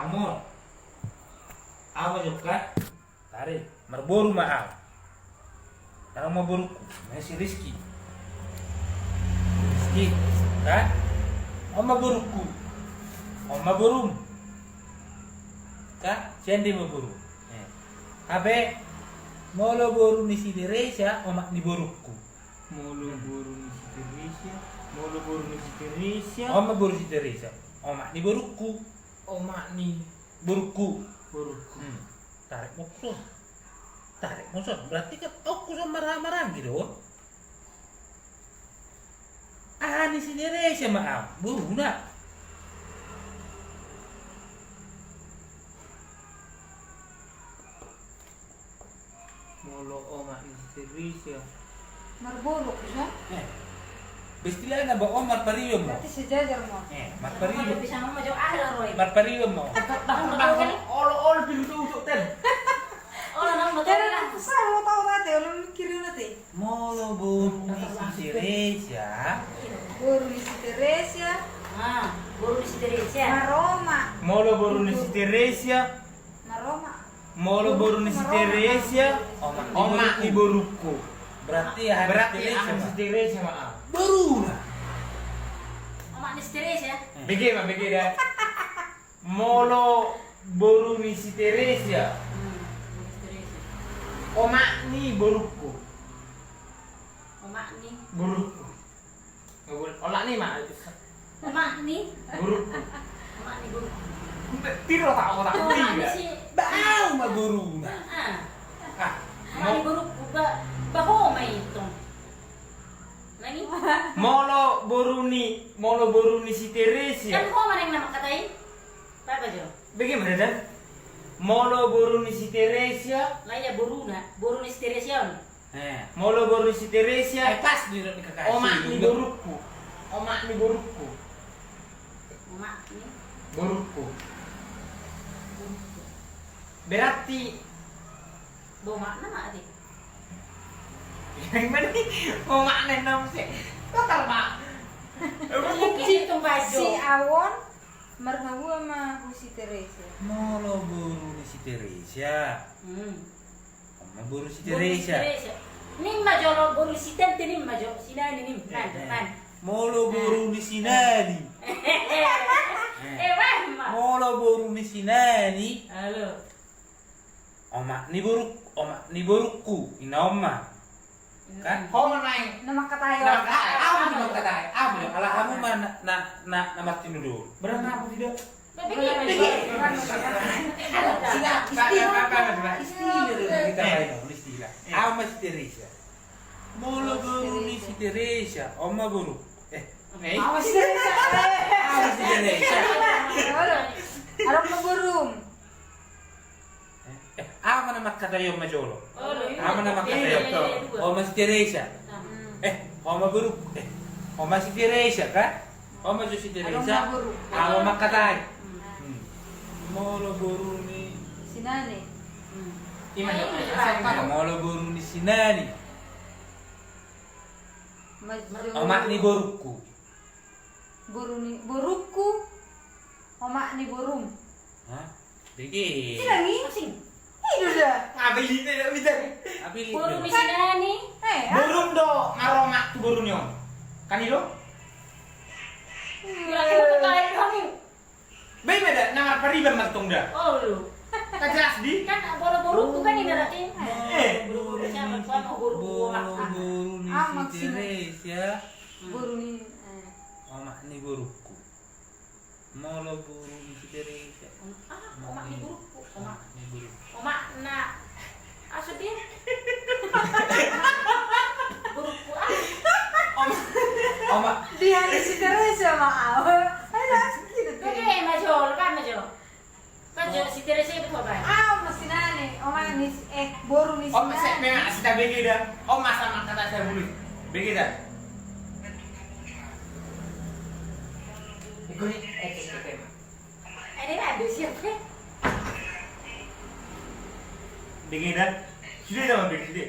umur. Awa juga. Tarik, merboru mahal. Nama mau boruku, masih Rizky. Rizky, kan? Oma boruku. Oma borum. Kak, cendi mau boru. Abe, molo boru ni si Deresia, oma ni boruku. Molo boru ni si Teresia. Molo boru ni si Teresia. Oma boru si Deresia, oma ni boruku. Oma ni Boruku. boruku. Tarik musuh. Tarik musuh. Berarti kan aku sama marah-marah gitu. Ah, ni si Deresia maaf. Boru nak. Molo oma ni si Teresia. Marborok siya. Bestilah na ba Omar Parillo mo? Berarti sejajar mo. Mar Parillo. Bisa mau jauh ahla Roy. Mar Parillo mo. Olo pintu ten. Oh, nang betul Pero lah. saan mo tao natin? Walang mikirin natin. Molo boru ni si Deresia. Guru ni si Teresia. Ah, guru di Indonesia. Maroma. Molo boru ni si Teresia. Maroma. Molo boru ni si Teresia. Oma ni boruku. Berarti ya Berarti akan si Teresia maaf. boru na. Omak di Indonesia. Bagaimana dah? Molo boru ni si Teresia. Oma ni boruku. Omak ni. Boruku. Nggak boleh. Olah ni mak. Omak ni. Boruku. Omak ni guru. Tiro tak orang Omak ni tiga. si. Bau ma boru na. Ah. Ah, Omak ni guru. Baho may itu. Lagi? molo boru ni si Teresia. Kan ho mana yang nama katain? Apa jo? Bagaimana dah? Molo boru ni si Teresia. Lah ya buru na. Buru ni Indonesia. Molo boru ni si Teresia. Pas di kakak. Oma ni boruku. Oma ni boruku. Omak ni. Boruku. Berarti Bawa makna mak adik. yang mana ni? Oma ni nam sih. Total mak. Kini itu baju. Si Awon merhabu sama si Teresia. Molo boru ni si Teresia. Oma boru si Buru di Teresia. Indonesia. Nimma jolo buru si tente nimma jo. Sina ini nim. Man. Molo boru ni si Nani. Wah, Molo boru ni si Nani. halo. Oma ni boruku. Ina oma. Kan? Kau naik. Nama katayo. Apa cuma kata? Apa? Ala kamu mah na Martin dulu. Berapa aku tidak? Istilah. Ama si Teresia. Molo boru ni si Teresia. Oma boru. Awas si Teresia. Ama si Teresia. Alam mo gurum. Ama na makatayo majolo. Oh, Ama na makatayo to. Oma si Teresia. Oma boru. Oma si Teresia kan? Oma si Teresia. Ama makatay. Molo boru ni Si Nani. Molo boru ni si Nani. Oma ni boruku. Buruku. Omak ni burum. Hah? Digi. Sila ni? Hidu dah. Ngabili tidak bisa. Abili. Buru di sini nih. Burung do maromak tu burungnya. Kan itu? Kira-kira kalian kamu. Bagaimana? Nama peribad matung dah. Oh lu. Tak jelas di? Kan buru-buru tuh kan ini nanti. Buru-buru siapa? Kamu buru-buru Boru ni Amak si sini. Teresia. Buru ni. Oma ni boruku. Molo boru ni si Teresia. Omak ni buruku. Omak. Ni boruku. Omak nak. Asal dia. Buruku Oma. Dia ni si Teresia maaf. Alah, gitu. Oke, majol kan majol. Majol si Teresa itu apa? Masih Nani. Omak ni boru ni si Om saya Nani. memang sudah begi dah. Om sama kata saya bulu. Begi dah. Ikut. Ini ada siapa? Begi dah. Sudah dah begi sudah.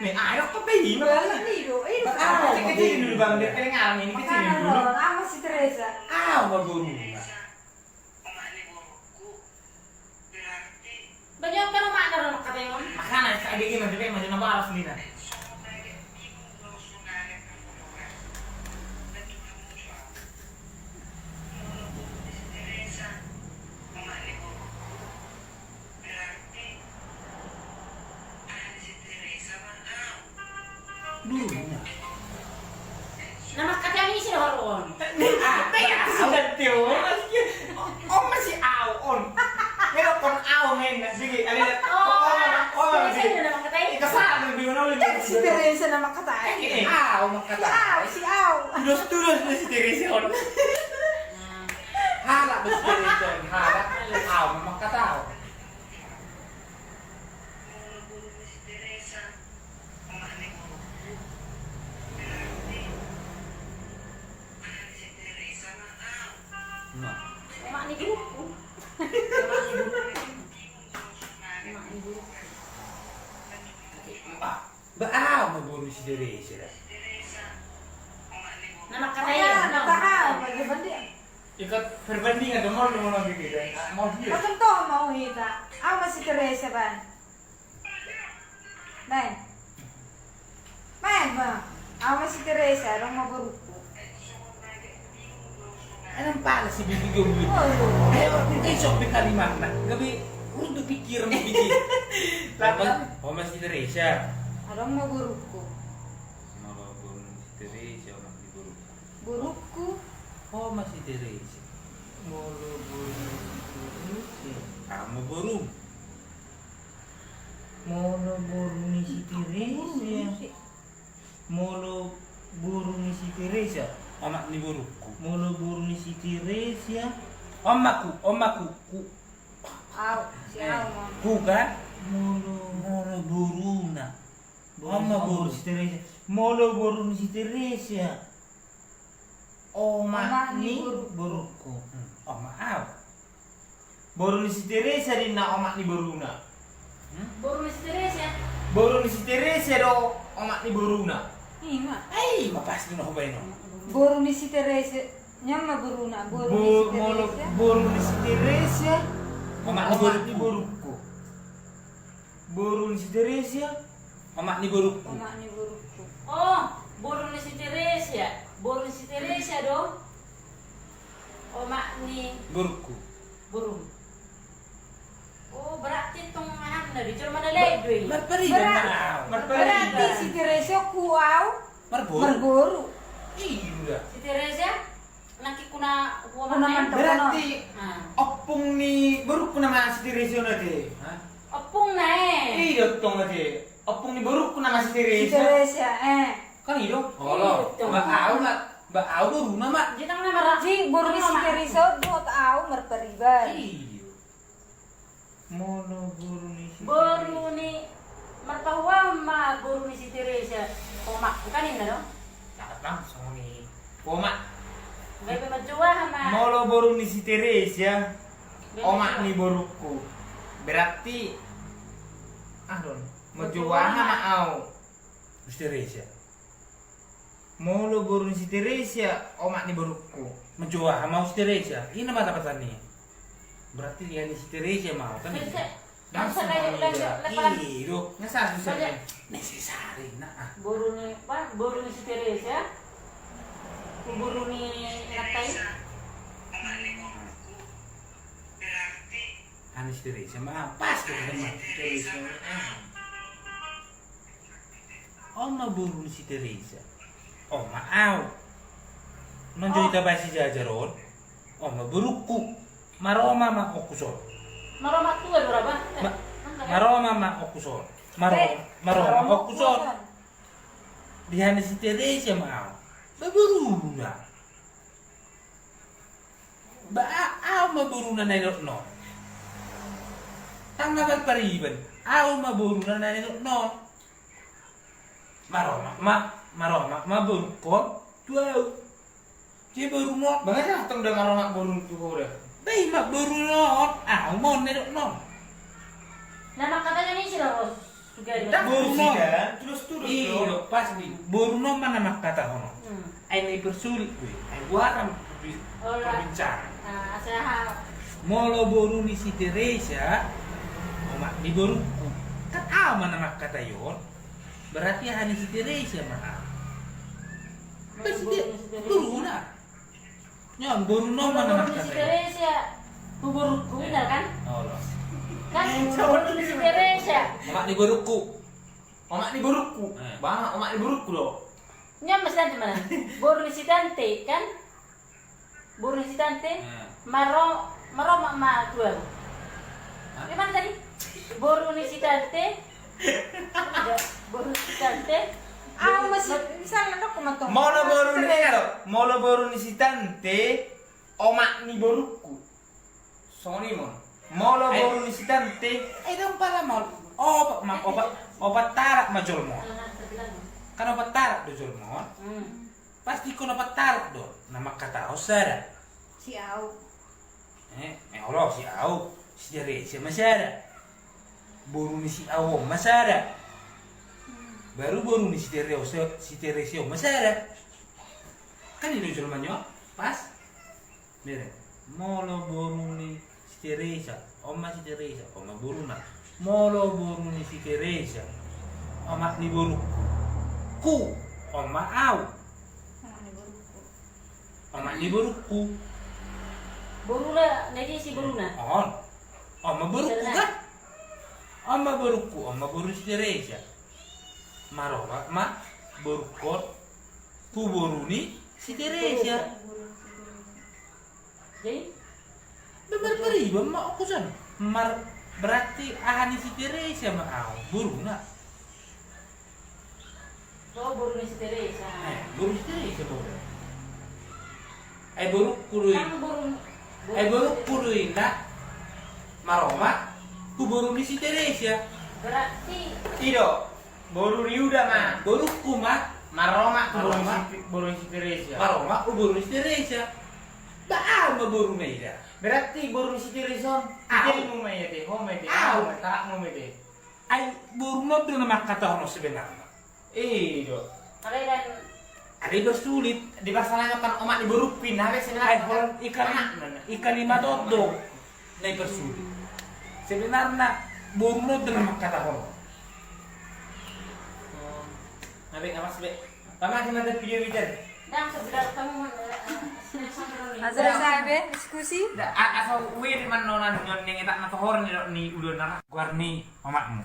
Nih, ayo ke bayi Bala nih do, ini kecil dulu bang, dia pengen ngalami ini kecil makanan dulu. ron, ama si Teresa. Ama boruna. Banyak kan makna ron katanya. Makanan kayak gimana dia masih nama arah sendiri. Dulunya. Nama katanya ini sih ron. Apa ya sudah tio masih masih on. Pero kon men sige ali Teresa nama katanya. Ikasal lebih mana lebih. Kan si Teresa nama kata Aw makata. Si Au. Tulus si Teresa on. Hala ba si Teresa? Hala. Aw makata. No. Mak ni guruku. Baaw maburu si Teresa. Nama katanya. Tahu, bagaimana dia? Ikut perbandingan dong mau gitu kan. Mau dia. Macam toh mau hita. Ama si Teresa ban. Dai. Main ba? Ama si Teresa dong mau beruku. Anong pala si Bibi Gumbi? Oh, Ayo, isok di kalimat na. Gabi, udah pikir mo Bibi. Lapan, si Teresa. adong mau beruku. Malabon si Teresa, Mas di Buru. Beruku. Si Teresa. Malabon si Teresa. Kamu Buru. Malabon si Teresa. Malabon si Teresa. Omak ni buruku. Malabon si Teresa. Omaku. Au, si Au mau. Ku kan? Molo buruna. Oma buru si Teresa. Molo burun si Teresa. Oma ni buruku. Oma aw. Baru si Teresa di na omak ni beruna. Baru si Teresa. Baru si Teresa do omak ni beruna. Ima. Ay, mapasti na hubay no. Boru ni si Teresa. Nyama beruna. Boru ni si Molo Teresa. baru si Teresa. Omak ni Omak ni buruku. Baru si Teresa. Omak ni buruku. Oma ni beruku. Oh, baru si Teresa. Baru si Teresa dong. Oh, mak ni Buruku. burung. Oh, berarti tong anda di cuma ada ledwe. Marpari Berat. na. Berarti si Teresa ku Au Marburu. berboru. Iya. Si Teresa naki kuna Kuna mantap. Berarti Nah, opung ni baru nama si Teresa nanti. Hah? opung nae. Iya tong nanti. Opung ni baru nama si Si Teresa. Teresa, Kan iya dong. Halo. Mbak Aw mak. Mbak Aw buruna mak. Jitang na marah. Ji, boru ni si Teresa buat Au merperiban. Iya. Molo buru ni si Baru ni mertawa ma baru ni si Teresa. Oh, mak bukan ini dong. Dapat langsung nih. Omak. Gaya berjuang sama. Molo baru ni si Teresa. Gaya Omak berjuang. ni baruku. Berarti don. Menjual sama au. Si Teresa. Molo baru ni si Teresa. Omak ni baruku. Menjual mau si Teresa. Ini nama dapatannya. Berarti dia ni si Teresa mau kan? Teresa. Langsung Langsung aja. lepas. Iyo. Nasa susah Saja. nih. Necessary na. Baru ni apa? Baru ni si Teresa. Baru ni natai. Ano si Teresa? Pas ka naman si Teresa. Oh, maburo ni si Teresa. Oh, maaw. Nandiyo ita ba si Jajaron? Oh, maburuku. Maroma ma okusol. Maromat tua berapa? Maroma ma okusol. Maroma okusol. Dihan si Teresa maaw. Maburo na. Aw maburo na no. Ang nagpariban. Aw maburo na no. Maroma maburo ko. Tuaw. Di baru mo. Banget lah tong udah ngaromak baru tuh udah. Bay maburo no. Aw mo no. Nama katanya ni si Ros. juga Tak boru kan? Terus Iyo pasti boru no mana mak kata hono. Ai persulit gue. Ai buaram berbicara. Nah, saya Molo boru ni si Teresa, omak di boruku. Kan mana mak kata yon. Berarti hanya si Teresa mah. Pasti boru na. Nyon boru no mana mak si kata. Teresa, buburku benar kan? Allah. Kan buburku si Teresa. Omak di boruku. Omak di boruku. Eh. Bang, omak di boruku loh. Nyam mas tante mana? Boru si tante kan? Boru si tante. Maro mama tuan. Gimana tadi? Boru si tante. Boru si tante. masih bisa nandok kumatong. Molo boru ni karo. Molo boru ni si tante. Omak ni boruku. Sorry mon. Molo boru ni si tante. Dong pala mal. Obat tarak majol mo. Kan obat tarak do jol mo. Pasti ko obat tarak do. Nama kata osara. Si Au. Allah si Au. Si Teresa masih ada. Boru ni si Au masih ada. Baru boru ni si Teresa masih ada. Kan ini jol manyo. Pas. Mere. Molo boru ni si Teresa. Oma si Teresa. Oma boru na. Molo boru ni si Teresa. Oma ni boru. Ku. Oma Au. Oma ni boru ku. Boru lah, lagi si boru na. On. Oma boru ku kan? Oma boru ku. Oma boru si Teresa. Maroba ma boru kot. Tu boru ni si Teresa. Jadi Berberi, ma aku san. Berarti ahani si Teresa ma Au. Boru na. oh boru si Teresa. Boru si Teresa boru. Boru kurui. Kan boru. Boru kurui na. Maroma. Tu boru ni si Teresa. Berarti Tidak. Boru riuda mah. Boru kuma. Maroma tu Maroma. boru si Teresa. Maroma boru si Teresa. Baal ma boru meida. Berarti boru si Teresa. Tidak mau main deh, home deh. Au. Tak mau main deh. Ai boru no do nama kata hono sebenarnya. Iya. kalian Ada bersulit. Di masalahnya kan omak di borupin, habis Ai sebenarnya horon ikan lima dodo. Nai bersulit. Sebenarnya boru no do nama kata hono. Habis apa sih? Paman cuma ada video video. dan sebenarnya kamu Selesai be diskusi. Asal weird man nonan yang tak nak horn ni udah nak. Guarni omakmu.